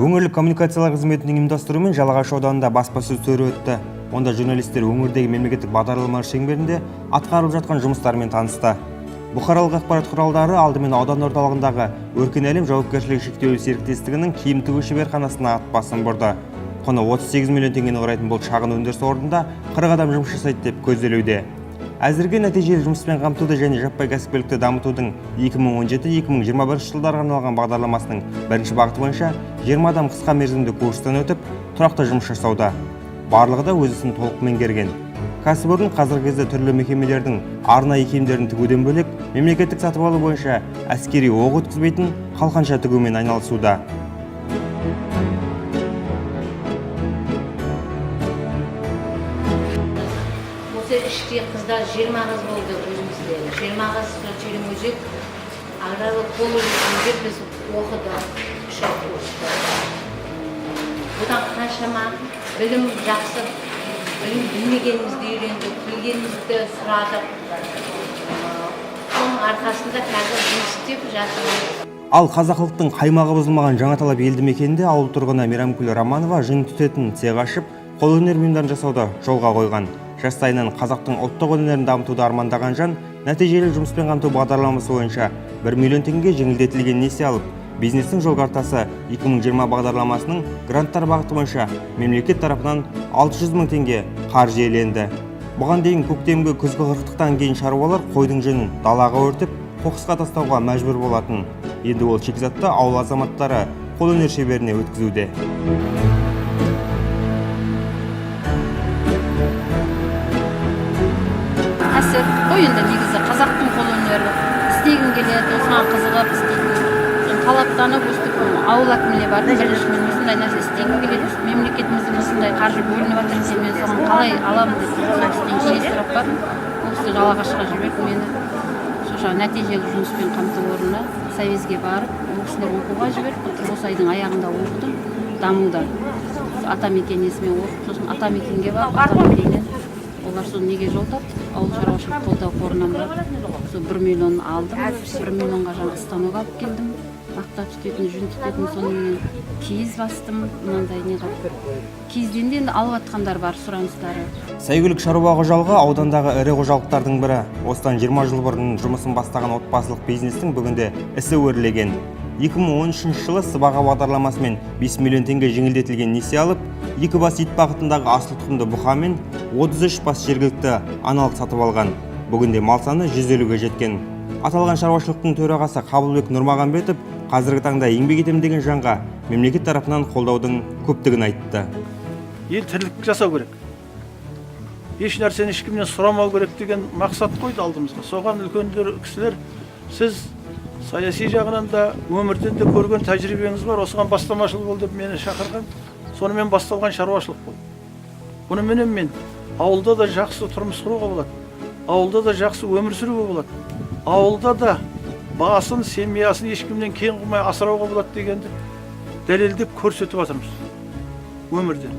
Өңірлік коммуникациялар қызметінің ұйымдастыруымен Жалағаш ауданында баспасөз төрі өтті. Онда журналистер өңірдегі мемлекеттік бағдарламалар шеңберінде атқарылып жатқан жұмыстармен танысты. Бұқаралық ақпарат құралдары алдымен аудан орталығындағы Өркен әлем жауапкершілігі шектеулі серіктестігінің киім тігу шеберханасына ат басын бұрды. Құны 38 миллион теңгені құрайтын бұл шағын өндіріс орнында 40 адам жұмыс жасайды деп көзделуде. Әзірге нәтижелі жұмыспен қамтуды және жаппай кәсіпкерлікті дамытудың 2017-2021 жылдарға арналған бағдарламасының бірінші бағыты бойынша 20 адам қысқа мерзімді курстан өтіп, тұрақты жұмыс жасауда. Барлығы да өз ісін толық меңгерген. Кәсіпорын қазіргі кезде түрлі мекемелердің арнайы киімдерін тігуден бөлек, мемлекеттік сатып алу бойынша әскери оқ өткізбейтін қалқанша тігумен айналысуда. Іште қыздар 20 қыз болды өзімізде. 20 қыз челім өзек. Ағыралы қол өзімізде біз оқыдық. Бұдан қаншама білім жақсы, білмегенімізді үйрендік, білгенімізді сұрадық. Соның арқасында қазір жұмыс істеп жатырмыз. Ал қазақылықтың қаймағы бұзылмаған Жаңаталап елді мекенінде ауыл тұрғыны Мейрамкүл Романова жын түтетін цех ашып, қолөнер бұйымдарын жасауды жолға қойған. Жастайынан қазақтың ұлттық өнерін дамытуды армандаған жан нәтижелі жұмыспен қамту бағдарламасы бойынша 1 миллион теңге жеңілдетілген несие алып, бизнестің жол картасы 2020 бағдарламасының гранттар бағыты бойынша мемлекет тарапынан 600 мың теңге қаржы иеленді. Бұған дейін көктемгі күзгі қырықтықтан кейін шаруалар қойдың жүнін далаға өртіп, қоқысқа тастауға мәжбүр болатын. Енді ол шикізатты ауыл азаматтары қолөнер шеберіне өткізуде. Енді негізі қазақтың қолөнері істегім келеді, осыған қызығып істейтін. Талаптанып өстіп ауыл әкіміне бардым, мен осындай нәрсе істегім келеді. Мемлекетіміздің осындай қаржы бөлініп жатыр десе, мен соған қалай аламын деп кеңес сұрап бардым. Ол кісі Жалағашқа жіберді мені. Сосын нәтижелі жұмыспен қамту орнына Советке барып, ол кісілер оқуға жіберіп, осы айдың аяғында оқыдым, дамуда. Атамекен есімен оқып, сосын Атамекенге барып, Атамекеннен олар соны неге жолдап, ауыл шаруашылық қолдау қорынан барып, сол 1 миллион алдым, 1 миллионға жаңа станок алып келдім. Мақта түтетін, жүн түтетін, сонымен киіз бастым, мынандай не қылып. Киізден де енді алып атқандар бар, сұраныстары. Сәйгүлік шаруа қожалығы аудандағы ірі қожалықтардың бірі. Осыдан 20 жыл бұрын жұмысын бастаған отбасылық бизнестің бүгінде ісі өрлеген. 2013 жылы сыбаға бағдарламасымен 5 миллион теңге жеңілдетілген несие алып, екі бас ит бағытындағы асыл тұқымды бұқа мен 33 бас жергілікті аналық сатып алған. Бүгінде мал саны 150-ге жеткен. Аталған шаруашылықтың төрағасы Қабылбек Нұрмағанбетов қазіргі таңда еңбек етемін деген жанға мемлекет тарапынан қолдаудың көптігін айтты. Ел тірлік жасау керек. Еш нәрсені ешкімнен сұрамау керек деген мақсат қойды алдымызға. Соған үлкендер кісілер, сіз саяси жағынан да өмірден де көрген тәжірибеңіз бар, осыған бастамашыл бол деп мені шақырған. Сонымен басталған шаруашылық бұл. Бұныменен мен ауылда да жақсы тұрмыс құруға болады. Ауылда да жақсы өмір сүруге болады. Ауылда да басын, семьясын ешкімнен кем қылмай асырауға болады дегенді дәлелдеп көрсетіп жатырмыз өмірден.